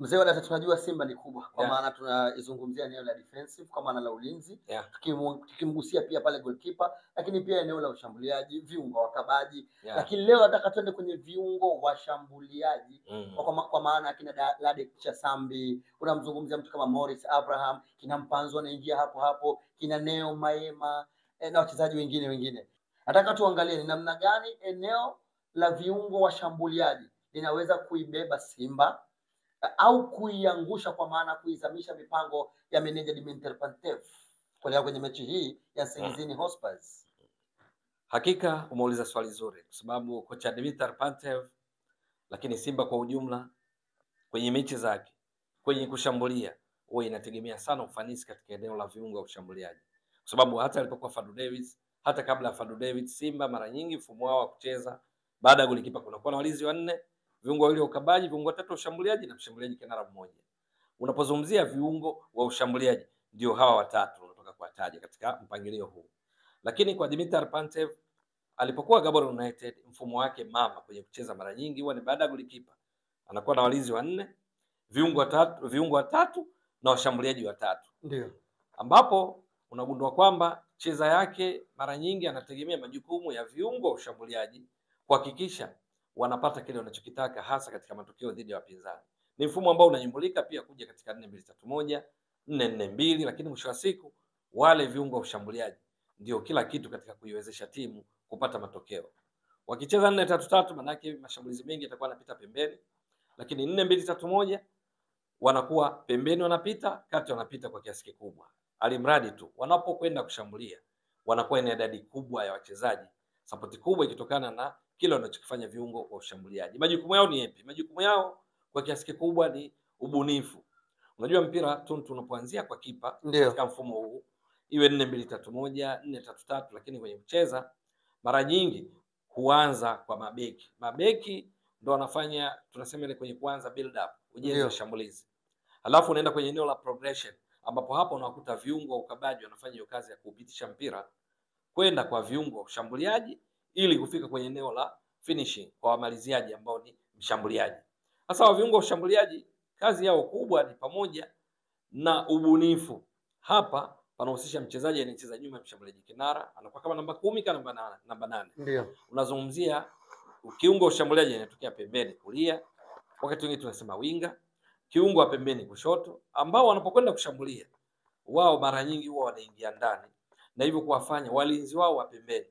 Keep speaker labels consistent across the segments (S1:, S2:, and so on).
S1: Mzee wa data, tunajua Simba ni kubwa kwa
S2: Yeah.
S1: maana tunaizungumzia eneo la defensive kwa maana la ulinzi,
S2: Yeah.
S1: tukimgusia pia pale goalkeeper, lakini pia eneo la ushambuliaji, viungo wakabaji.
S2: Yeah.
S1: Lakini leo nataka twende kwenye viungo washambuliaji kwa maana kina Ladek Chasambi, unamzungumzia mtu kama Morris Abraham, kina Mpanzu anaingia hapo hapo, kina Neo Maema na wachezaji wengine. Nataka tuangalie ni namna gani eneo la viungo washambuliaji linaweza kuibeba Simba au kuiangusha, kwa maana kuizamisha mipango ya meneja Dimitar Pantev kwa kwenye mechi hii ya Nsingizini Hotspurs.
S2: Hakika umeuliza swali zuri kwa sababu kocha Dimitar Pantev, lakini Simba kwa ujumla kwenye mechi zake kwenye kushambulia huwa inategemea sana ufanisi katika eneo la viungo wa ushambuliaji, kwa sababu hata alipokuwa Fadu Davids, hata kabla ya Fadu Davids, Simba mara nyingi mfumo wao wa kucheza baada ya golikipa kunakuwa na walinzi wanne, viungo wawili wa ukabaji, viungo watatu wa ushambuliaji na mshambuliaji kinara mmoja. Unapozungumzia viungo wa ushambuliaji ndio hawa watatu unatoka kuwataja katika mpangilio huu. Lakini kwa Dimitar Pantev alipokuwa Gaborone United, mfumo wake mama kwenye kucheza mara nyingi huwa ni baada ya golikipa anakuwa na walinzi wanne, viungo watatu na washambuliaji watatu.
S1: Ndio
S2: ambapo unagundua kwamba cheza yake mara nyingi anategemea majukumu ya viungo wa ushambuliaji kuhakikisha wanapata kile wanachokitaka, hasa katika matokeo dhidi ya wapinzani. Ni mfumo ambao unanyumbulika pia kuja katika 4-2-3-1, 4-4-2, lakini mwisho wa siku wale viungo wa ushambuliaji ndio kila kitu katika kuiwezesha timu kupata matokeo. Wakicheza 4-3-3 maana yake mashambulizi mengi yatakuwa yanapita pembeni, lakini 4-2-3-1 wanakuwa pembeni wanapita, kati wanapita kwa kiasi kikubwa. Alimradi tu wanapokwenda kushambulia wanakuwa ina idadi kubwa ya wachezaji, support kubwa ikitokana na kile wanachokifanya viungo wa ushambuliaji. Majukumu yao ni yapi? Majukumu yao kwa kiasi kikubwa ni ubunifu. Unajua mpira tunapoanzia kwa kipa katika mfumo huu, iwe 4-2-3-1, 4-3-3, lakini kwenye kucheza mara nyingi huanza kwa mabeki. Mabeki ndio wanafanya tunasema ile kwenye kuanza build up, ujenzi wa shambulizi. Alafu unaenda kwenye eneo la progression, ambapo hapo unakuta viungo wa ukabaji wanafanya hiyo kazi ya kupitisha mpira kwenda kwa viungo wa ushambuliaji ili kufika kwenye eneo la finishing kwa wamaliziaji ambao ni mshambuliaji. Sasa wa viungo wa ushambuliaji kazi yao kubwa ni pamoja na ubunifu. Hapa panahusisha mchezaji anayecheza nyuma ya mshambuliaji kinara, anakuwa kama namba 10 kama namba 8.
S1: Ndio.
S2: Unazungumzia kiungo wa ushambuliaji anatokea pembeni kulia, wakati wengine tunasema winga, kiungo wa pembeni kushoto, ambao wanapokwenda kushambulia wao mara nyingi huwa wanaingia ndani, na hivyo kuwafanya walinzi wao wa pembeni,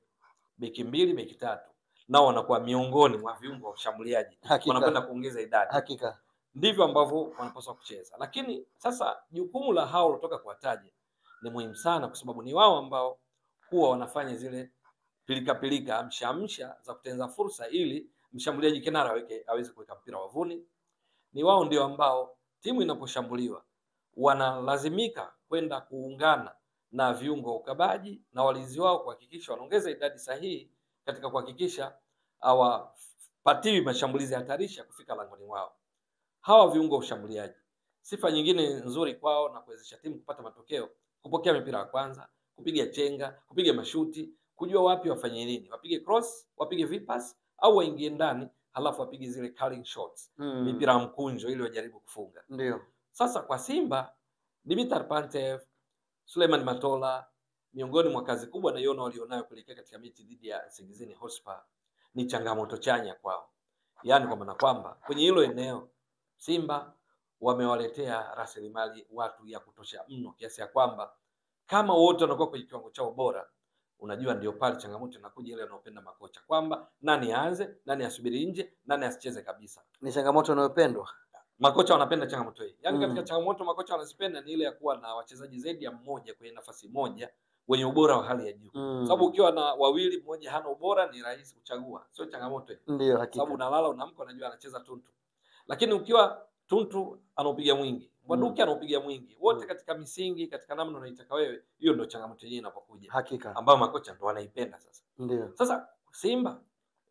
S2: beki 2, beki 3, nao wanakuwa miongoni mwa viungo wa ushambuliaji, wanakwenda kuongeza idadi.
S1: Hakika
S2: ndivyo ambavyo wanapaswa kucheza. Lakini sasa jukumu la hao kutoka kuwataja ni muhimu sana, kwa sababu ni wao ambao huwa wanafanya zile pilika amsha za kutengeneza fursa ili mshambuliaji kinara aweze kuweka mpira wavuni. Ni wao ndio ambao timu inaposhambuliwa wanalazimika kwenda kuungana na viungo ukabaji na walinzi wao kuhakikisha wanaongeza idadi sahihi katika kuhakikisha hawapatiwi mashambulizi hatarisha kufika langoni wao. Hawa viungo ushambuliaji, sifa nyingine nzuri kwao na kuwezesha timu kupata matokeo, kupokea mipira ya kwanza, kupiga chenga, kupiga mashuti, kujua wapi wafanye nini, wapige cross, wapige vipas au waingie ndani, halafu wapige zile curling shots, mipira mkunjo ili wajaribu kufunga.
S1: Ndio.
S2: Sasa kwa Simba, Dimitar Pantev, Suleiman Matola, miongoni mwa kazi kubwa naiona walionayo kuelekea katika mechi dhidi ya Nsingizini Hotspurs ni changamoto chanya kwao. Yaani kwa maana kwamba kwenye hilo eneo Simba wamewaletea rasilimali watu ya kutosha mno, kiasi ya kwamba kama wote wanakuwa kwenye kiwango chao bora, unajua ndio pale changamoto inakuja ile wanaopenda makocha kwamba nani aanze, nani asubiri nje, nani asicheze kabisa.
S1: Ni changamoto inayopendwa.
S2: Makocha wanapenda changamoto hii. Yaani katika changamoto makocha wanazipenda ni ile ya kuwa na wachezaji zaidi ya mmoja kwenye nafasi moja wenye ubora wa hali ya juu. Sababu ukiwa na wawili mmoja hana ubora ni rahisi kuchagua. Sio changamoto hii.
S1: Ndio, hakika.
S2: Sababu unalala unaamka unajua anacheza Tuntu. Lakini ukiwa Tuntu anaupiga mwingi, Mwaduke anaupiga mwingi, wote katika misingi, katika namna unaitaka wewe, hiyo ndio changamoto yenyewe inapokuja.
S1: Hakika.
S2: Ambao makocha ndio wanaipenda sasa.
S1: Ndio.
S2: Sasa Simba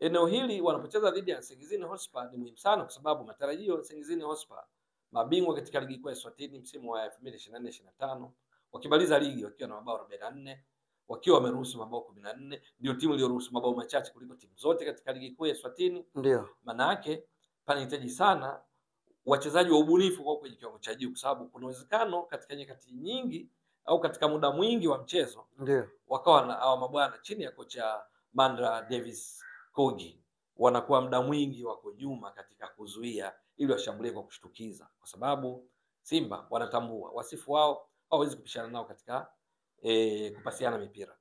S2: eneo hili wanapocheza dhidi ya Nsingizini Hotspurs ni muhimu sana, kwa sababu matarajio ya Nsingizini Hotspurs, mabingwa katika ligi kuu ya Eswatini msimu wa 2024-25, wakimaliza ligi wakiwa na mabao 44, wakiwa wameruhusu mabao 14, ndio timu iliyoruhusu mabao machache kuliko timu zote katika ligi kuu ya Eswatini.
S1: Ndio.
S2: Maana yake panahitaji sana wachezaji wa ubunifu kwa kwenye kiwango cha juu, kwa sababu kuna uwezekano katika nyakati nyingi au katika muda mwingi wa mchezo
S1: Ndio.
S2: wakawa na hawa mabwana chini ya kocha Mandla Davis Kogi wanakuwa muda mwingi wako nyuma katika kuzuia ili washambulie kwa kushtukiza, kwa sababu Simba wanatambua wasifu wao hawawezi kupishana nao katika kupasiana mipira.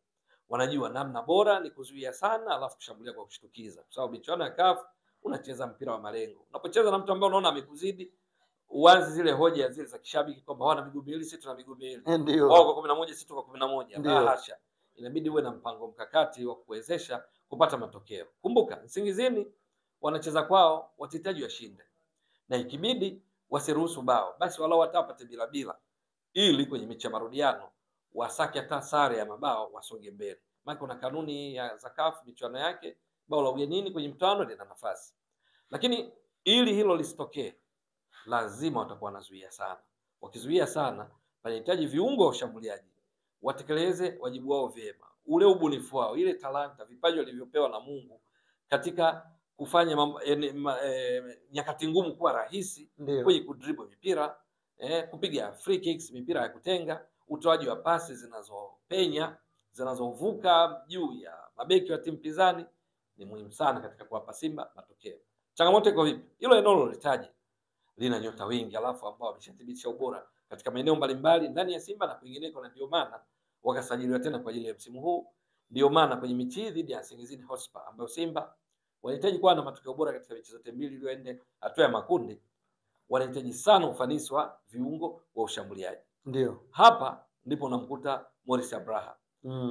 S2: Wanajua namna bora ni kuzuia sana alafu kushambulia kwa kushtukiza, kwa sababu michuano ya CAF unacheza mpira wa malengo. Unapocheza na mtu ambaye unaona amekuzidi, uanze zile hoja zile za kishabiki kwamba wana miguu miwili, sisi tuna miguu miwili.
S1: Ndio.
S2: Wao kwa 11 sisi tuko 11.
S1: Ndio.
S2: Hasha. Inabidi uwe na mpango mkakati wa kuwezesha kupata matokeo. Kumbuka, Nsingizini wanacheza kwao, watahitaji washinde. Na ikibidi wasiruhusu bao, basi walau watapate bila bila, ili kwenye mechi ya marudiano wasake hata sare ya mabao wasonge mbele. Maana kuna kanuni ya CAF michuano yake, bao la ugenini kwenye mtano lina nafasi. Lakini ili hilo lisitokee, lazima watakuwa wanazuia sana. Wakizuia sana, wanahitaji viungo wa ushambuliaji watekeleze wajibu wao vyema, ule ubunifu wao, ile talanta, vipaji walivyopewa na Mungu katika kufanya nyakati ngumu kuwa rahisi.
S1: Ndio.
S2: Kwenye kudribble mipira, kupiga free kicks, mipira ya kutenga, utoaji wa pasi zinazopenya, zinazovuka juu ya mabeki wa timu pinzani, ni muhimu sana katika kuwapa Simba matokeo. Changamoto iko vipi? Hilo eneo lolitaji lina nyota wengi, alafu ambao wameshathibitisha ubora katika maeneo mbalimbali ndani ya Simba na kwingineko, na ndio maana wakasajiliwa tena kwa ajili ya msimu huu. Ndio maana kwenye mechi dhidi ya Nsingizini Hotspur ambayo Simba wanahitaji kuwa na matokeo bora katika mechi zote mbili ili waende hatua ya makundi, wanahitaji sana ufanisi wa viungo wa ushambuliaji.
S1: Ndio.
S2: Hapa ndipo unamkuta Morris Abraham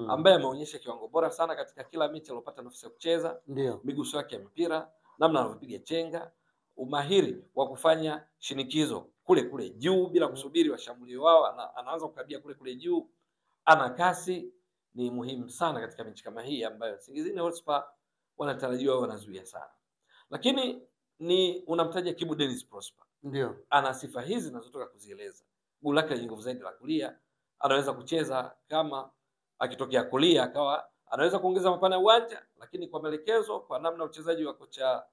S2: ambaye ameonyesha kiwango bora sana katika kila mechi aliyopata nafasi ya kucheza.
S1: Ndio.
S2: Miguso yake ya mpira, namna anavyopiga chenga, umahiri wa kufanya shinikizo kule kule juu bila kusubiri washambulio wao, anaanza kukabia kule kule juu. Ana kasi, ni muhimu sana katika mechi kama hii ambayo Nsingizini Hotspur wanatarajiwa wanazuia sana. Lakini ni unamtaja Kibu Denis Prosper.
S1: Ndio.
S2: Ana sifa hizi zinazotoka kuzieleza. Goli lake lenye nguvu zaidi la kulia, anaweza kucheza kama akitokea kulia akawa anaweza kuongeza mapana ya uwanja, lakini kwa maelekezo, kwa namna uchezaji wa kocha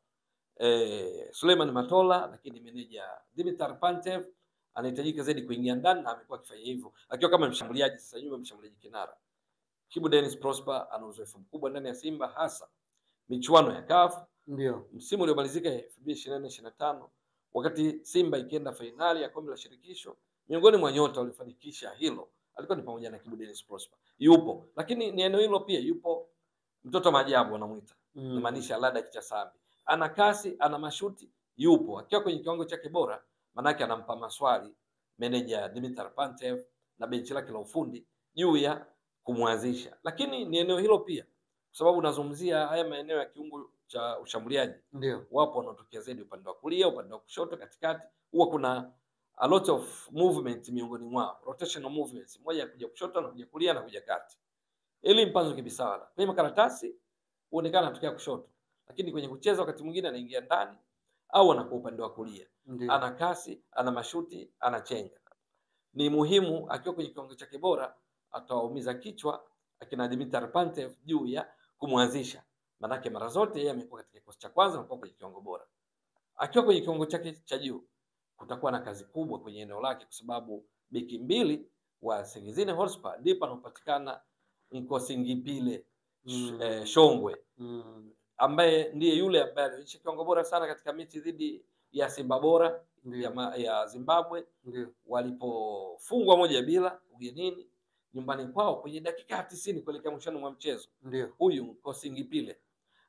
S2: Suleiman Matola, lakini meneja Dimitar Pantev anahitajika zaidi kuingia ndani, na amekuwa akifanya hivyo akiwa kama mshambuliaji. Sasa nyuma mshambuliaji kinara. Kibu Denis Prosper ana uzoefu mkubwa ndani ya Simba, hasa michuano ya CAF.
S1: Ndio.
S2: Msimu uliomalizika 2024-2025 wakati Simba ikienda fainali ya kombe la shirikisho, miongoni mwa nyota walifanikisha hilo alikuwa ni pamoja na Kibu Denis Prosper. Yupo, lakini ni eneo hilo pia yupo mtoto maajabu anamuita. Inamaanisha Lada Kichasambi. Ana kasi, ana mashuti, yupo. Akiwa kwenye kiwango chake bora, manake anampa maswali meneja Dimitar Pantev na benchi lake la ufundi juu ya kumwanzisha. Lakini ni eneo hilo pia, kwa sababu nazungumzia haya maeneo ya kiungo cha ushambuliaji.
S1: Ndio.
S2: Wapo wanaotokea zaidi upande wa kulia, upande wa kushoto, katikati. Huwa kuna a lot of movement miongoni mwao, rotational movements, mmoja anakuja kushoto na kuja kulia na kuja kati. Ili Mpanzu Kibisawala kwenye makaratasi huonekana anatokea kushoto, lakini kwenye kucheza wakati mwingine anaingia ndani au anakuwa upande wa kulia.
S1: Ndio.
S2: Ana kasi, ana mashuti, ana chenga. Ni muhimu akiwa kwenye kiwango chake bora, atawaumiza kichwa akina Dimitar Pantev juu ya kumwanzisha. Manake mara zote yeye amekuwa katika kikosi cha kwanza na kwa kwenye kiwango bora. Akiwa kwenye kiwango chake cha juu, kutakuwa na kazi kubwa kwenye eneo lake, kwa sababu beki mbili wa Nsingizini Hotspur ndipo anapatikana Nkosingipile Shongwe, ambaye ndiye yule ambaye alionyesha kiwango bora sana katika mechi dhidi ya Simba Bora ya Zimbabwe.
S1: Ndio.
S2: Walipofungwa 1-0 ugenini nyumbani kwao kwenye dakika 90 kuelekea mwishoni mwa mchezo.
S1: Ndio.
S2: Huyu Nkosingipile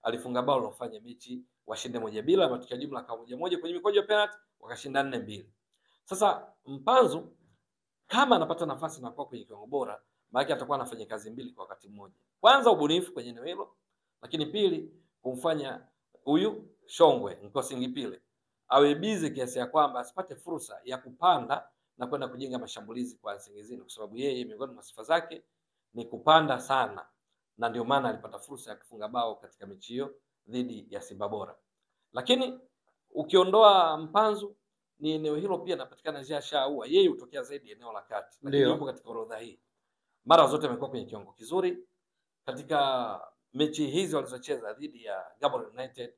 S2: alifunga bao lilofanya mechi washinde 1-0, matokeo jumla kama 1-1 kwenye mikojo ya penalty, wakashinda 4-2. Sasa Mpanzu kama anapata nafasi na kwa kwenye kiwango bora, maana atakuwa anafanya kazi mbili kwa wakati mmoja. Kwanza ubunifu kwenye eneo hilo, lakini pili kumfanya huyu Shongwe Nkosingipile awe busy kiasi ya kwamba asipate fursa ya kupanda na kwenda kujenga mashambulizi kwa Nsingizini, kwa sababu yeye miongoni mwa sifa zake ni kupanda sana, na ndio maana alipata fursa ya kufunga bao katika mechi hiyo dhidi ya Simba Bora. Lakini ukiondoa Mpanzu, ni eneo hilo pia anapatikana Jean Shaua, yeye hutokea zaidi eneo la kati, lakini yupo katika orodha hii. Mara zote amekuwa kwenye kiwango kizuri katika mechi hizi walizocheza dhidi ya Gaborone United,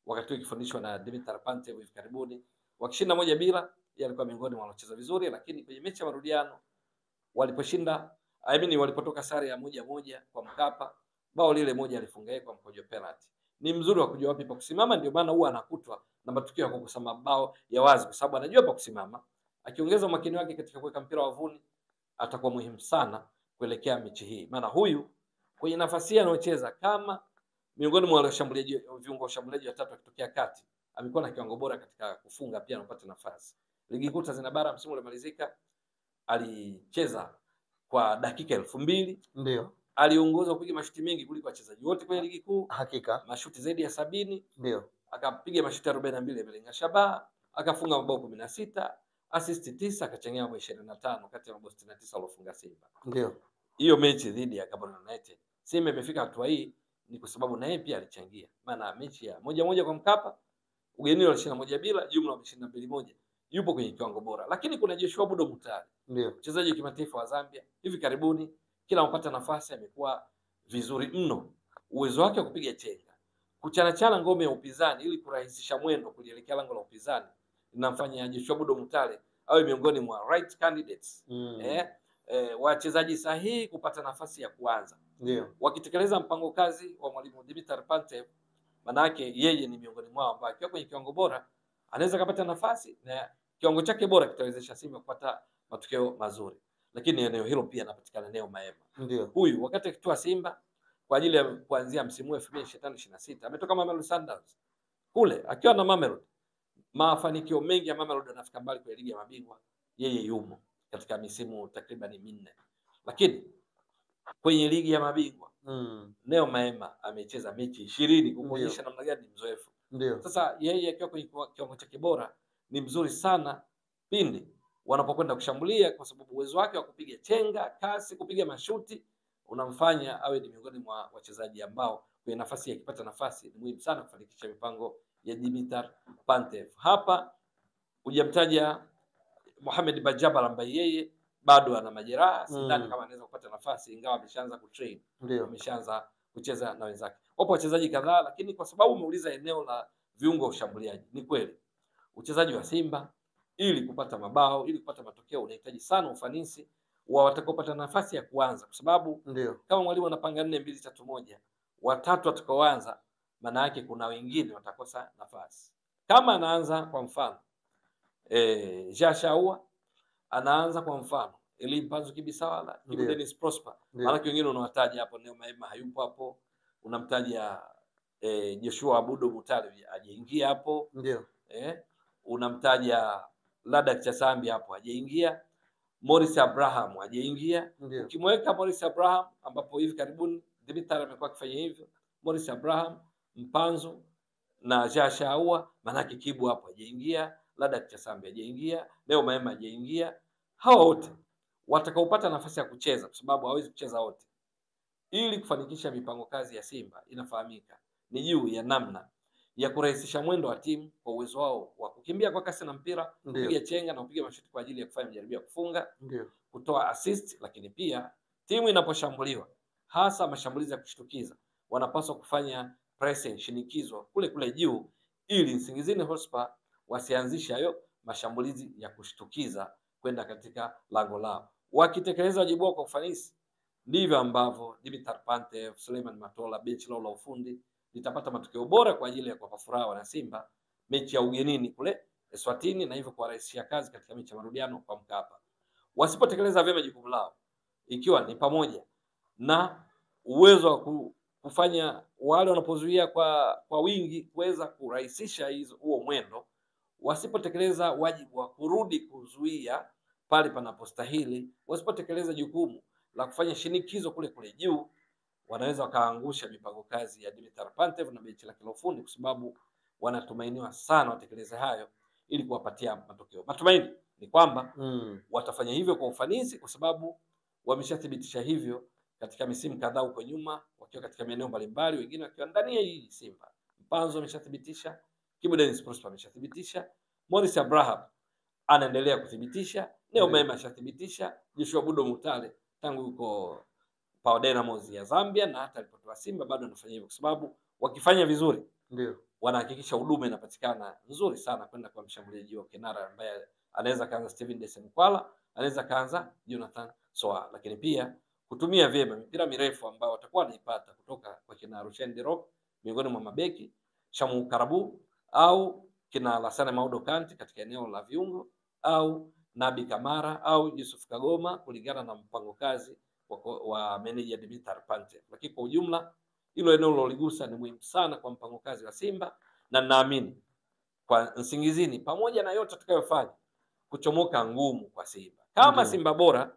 S2: wakati ikifundishwa na Dimitar Pantev hivi karibuni. Wakishinda 1-0, yeye alikuwa miongoni mwa wanaocheza vizuri, lakini kwenye mechi ya marudiano walipotoka sare ya 1-1 kwa Mkapa, bao lile moja alifunga yeye kwa mkojo penalty. Ni mzuri wa kujua wapi pa kusimama, ndio maana huwa anakutwa na matukio ya kukosa mabao ya wazi, kwa sababu anajua pa kusimama. Akiongeza umakini wake katika kuweka mpira wavuni, atakuwa muhimu sana kuelekea mechi hii. Maana huyu kwenye nafasi anayocheza kama miongoni mwa washambuliaji, viungo washambuliaji watatu akitokea kati, amekuwa na kiwango bora katika kufunga, pia anapata nafasi. Ligi Kuu Tanzania Bara msimu uliomalizika alicheza kwa dakika 2000.
S1: Ndio.
S2: Aliongoza kupiga mashuti mengi kuliko wachezaji wote kwenye ligi kuu.
S1: Hakika.
S2: Mashuti zaidi ya 70.
S1: Ndio.
S2: Akapiga mashuti 42 yamelenga shabaha, akafunga mabao 16, assist 9, akachangia mabao 25 kati ya mabao 69 aliofunga Simba.
S1: Ndio.
S2: Hiyo mechi dhidi ya Gaborone United. Simba imefika hatua hii ni kwa sababu naye pia alichangia. Maana mechi ya 1-1 kwa Mkapa, ugenini walishinda 1-0, jumla wameshinda 2-1. Yupo kwenye kiwango bora. Lakini kuna Joshua Budo Mutale.
S1: Ndio.
S2: Mchezaji wa kimataifa wa Zambia. Hivi karibuni kila anapata nafasi amekuwa vizuri mno. Uwezo wake wa kupiga chenga, kuchana ngome ya upinzani ili kurahisisha mwendo kuelekea lango la upinzani, linamfanya Joshua Budo Mutale awe miongoni mwa right candidates. Wachezaji sahihi kupata nafasi ya kuanza.
S1: Ndio.
S2: Wakitekeleza mpango kazi wa mwalimu Dimitar Pantev, manake yeye ni miongoni mwao ambao akiwa kwenye kiwango bora anaweza kupata nafasi, na kiwango chake bora kitawezesha Simba kupata matokeo mazuri. Lakini eneo hilo pia anapatikana Neo Maema.
S1: Ndio.
S2: Huyu wakati akitoa Simba kwa ajili ya kuanzia msimu wa 2025-26 ametoka Mamelodi Sundowns. Kule akiwa na Mamelodi, mafanikio mengi ya Mamelodi yanafika mbali kwa ligi ya mabingwa, yeye yumo katika misimu takriban 4. Lakini kwenye ligi ya mabingwa Neo Maema amecheza mechi 20 kuonyesha namna gani mzoefu.
S1: Ndio.
S2: Sasa yeye akiwa kwenye kiwango chake bora ni mzuri sana pindi wanapokwenda kushambulia, kwa sababu uwezo wake wa kupiga chenga, kasi, kupiga mashuti unamfanya awe ni miongoni mwa wachezaji ambao kwenye nafasi akipata nafasi ni muhimu sana kufanikisha mipango ya Dimitar Pantev. Hapa hujamtaja Mohamed Bajabal ambaye yeye bado ana majeraha, sidhani kama anaweza kupata nafasi, ingawa ameshaanza kutrain.
S1: Ndio.
S2: Ameshaanza kucheza na wenzake. Wapo wachezaji kadhaa, lakini kwa sababu umeuliza eneo la viungo ushambuliaji, ni kweli uchezaji wa Simba ili kupata mabao, ili kupata matokeo unahitaji sana ufanisi wa watakaopata nafasi ya kuanza, kwa sababu kama mwalimu anapanga 4-2-3-1, watatu watakaoanza, maana yake kuna wengine watakosa nafasi. Kama anaanza kwa mfano Jashaua, anaanza kwa mfano Eli Mpanzu Kibisawala, Kibu Dennis Prosper, maana wengine unawataja hapo, Neo Maema hayupo hapo, unamtaja Joshua Budo Mutale hajaingia hapo.
S1: Ndio.
S2: Unamtaja Ladak Chasambi hapo hajaingia, Morris Abraham hajaingia. Ukimweka Morris Abraham, ambapo hivi karibuni Dimitar amekuwa akifanya hivyo, Morris Abraham, Mpanzu na Jashaua, maana yake Kibu hapo hajaingia, Ladak Chasambi hajaingia, Neo Maema hajaingia. Hawa wote watakaopata nafasi ya kucheza, kwa sababu hawezi kucheza wote, ili kufanikisha mipango kazi ya Simba inafahamika ni juu ya namna ya kurahisisha mwendo wa timu kwa uwezo wao wa kukimbia kwa kasi na mpira, kupiga chenga na kupiga mashuti kwa ajili ya kufanya majaribio ya kufunga, kutoa assist. Lakini pia timu inaposhambuliwa, hasa mashambulizi ya kushtukiza, wanapaswa kufanya pressing, shinikizo kule juu, ili Nsingizini Hotspur wasianzishe hayo mashambulizi ya kushtukiza kwenda katika lango lao. Wakitekeleza wajibu wao kwa ufanisi, ndivyo ambavyo Dimitar Pantev, Suleiman Matola, benchi lao la ufundi litapata matokeo bora kwa ajili ya kuwapa furaha wana Simba mechi ya ugenini kule Eswatini, na hivyo kuwarahisishia kazi katika mechi ya marudiano kwa Mkapa. Wasipotekeleza vyema jukumu lao, ikiwa ni pamoja na uwezo wa kufanya wale wanapozuia kwa wingi kuweza kurahisisha huo mwendo, wasipotekeleza wajibu wa kurudi kuzuia pale panapostahili, wasipotekeleza jukumu la kufanya shinikizo kule juu, wanaweza wakaangusha mipango kazi ya Dimitar Pantev na benchi lake la ufundi, kwa sababu wanatumainiwa sana watekeleze hayo ili kuwapatia matokeo. Matumaini ni kwamba watafanya hivyo kwa ufanisi, kwa sababu wameshathibitisha hivyo katika misimu kadhaa huko nyuma, wakiwa katika maeneo mbalimbali, wengine wakiwa ndani ya hii Simba. Mpanzo ameshathibitisha, Kibu Dennis Prosper ameshathibitisha, Morris Abraham anaendelea kuthibitisha, Neo Maema ameshathibitisha, Joshua Budo Mutale tangu yuko Power Dynamos ya Zambia na hata alipotoa Simba bado anafanya hivyo, kwa sababu wakifanya vizuri wanahakikisha huduma inapatikana nzuri sana kwenda kwa mshambuliaji wa kinara ambaye anaweza kaanza Steven Desemkwala, anaweza kaanza Jonathan Soa, lakini pia kutumia vyema mipira mirefu ambayo watakuwa wanaipata kutoka kwa kina Rushen Derok miongoni mwa mabeki, Shamu Karabu au kina Lassana Maudo Kanti katika eneo la viungo, au Nabi Kamara au Yusuf Kagoma kulingana na mpango kazi wa manager Dimitar Pantev. Lakini kwa ujumla hilo eneo loligusa ni muhimu sana kwa mpango kazi wa Simba, na naamini kwa Nsingizini pamoja na yote tutakayofanya kuchomoka ngumu kwa Simba. Kama Simba bora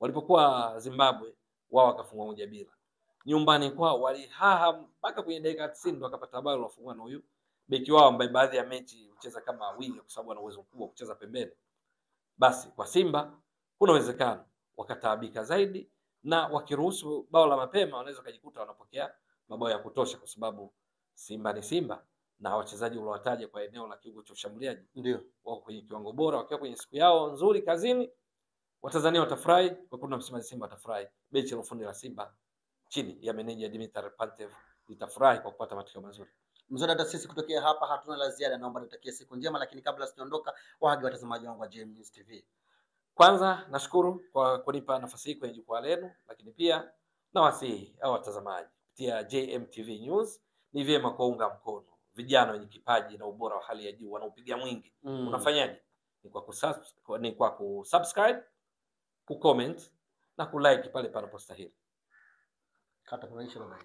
S2: walipokuwa Zimbabwe wao wakafungwa 1-0. Nyumbani kwao walihaha mpaka kwenye dakika 90 wakapata bao wafungwa na huyu beki wao ambaye baadhi ya mechi hucheza kama wingi kwa sababu ana uwezo mkubwa kucheza pembeni. Basi kwa Simba kuna uwezekano wakataabika zaidi, na wakiruhusu bao la mapema wanaweza kujikuta wanapokea mabao ya kutosha, kwa sababu Simba ni Simba na wachezaji uliowataja kwa eneo la kiungo cha ushambuliaji
S1: ndio
S2: wako kwenye kiwango bora, wakiwa kwenye siku yao nzuri kazini. Watanzania watafurahi, kwa kuna Msimbazi Simba watafurahi, benchi la ufundi la Simba chini ya meneja Dimitar Pantev litafurahi kwa kupata matokeo mazuri.
S1: Mzee, hata sisi kutokea hapa hatuna la ziada, naomba nitakie siku njema, lakini kabla sijaondoka, waage watazamaji wangu wa JM News TV.
S2: Kwanza nashukuru kwa kunipa nafasi hii kwenye jukwaa lenu, lakini pia nawasihi au watazamaji kupitia JM TV News ni vyema kuunga mkono vijana wenye kipaji na ubora wa hali ya juu wanaopiga mwingi. Unafanyaje? Ni kwa kusubscribe, kucomment na kulike pale panapostahili.
S1: Kata kwa maisha baba.